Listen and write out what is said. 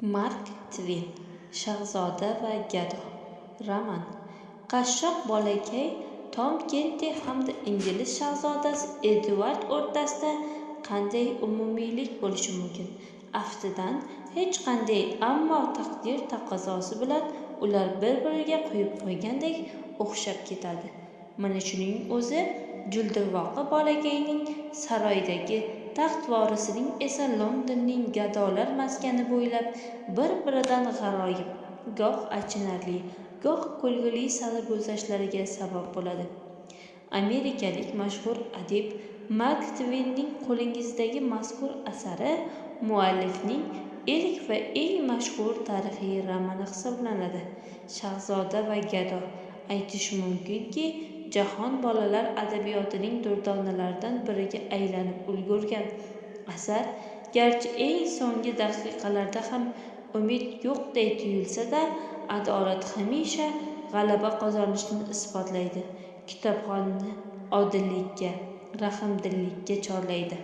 Mark Tven, Shahzoda va gado. Roman. Qashshoq bolakay Tom Kenti hamda ingliz shahzodasi Edvard o'rtasida qanday umumiylik bo'lishi mumkin? Aftidan, hech qanday, ammo taqdir taqozosi bilan ular bir-biriga quyib qo'ygandek o'xshab ketadi. Mana shuning o'zi juldirvoqi bolakayning saroydagi taxt vorisining esa Londonning gadolar maskani bo'ylab bir-biridan g'aroyib, goh achinarli, goh kulgili sarguzashtlariga sabab bo'ladi. Amerikalik mashhur adib Mark Tvenning qo'lingizdagi mazkur asari muallifning ilk va eng mashhur tarixiy romani hisoblanadi. Shahzoda va gado. Aytish mumkinki, jahon bolalar adabiyotining durdonalaridan biriga aylanib ulgurgan asar, garchi eng so'nggi daqiqalarda ham umid yo'qday tuyulsa-da, adolat hamisha g'alaba qozonishini isbotlaydi. Kitobxonni odillikka, rahmdillikka chorlaydi.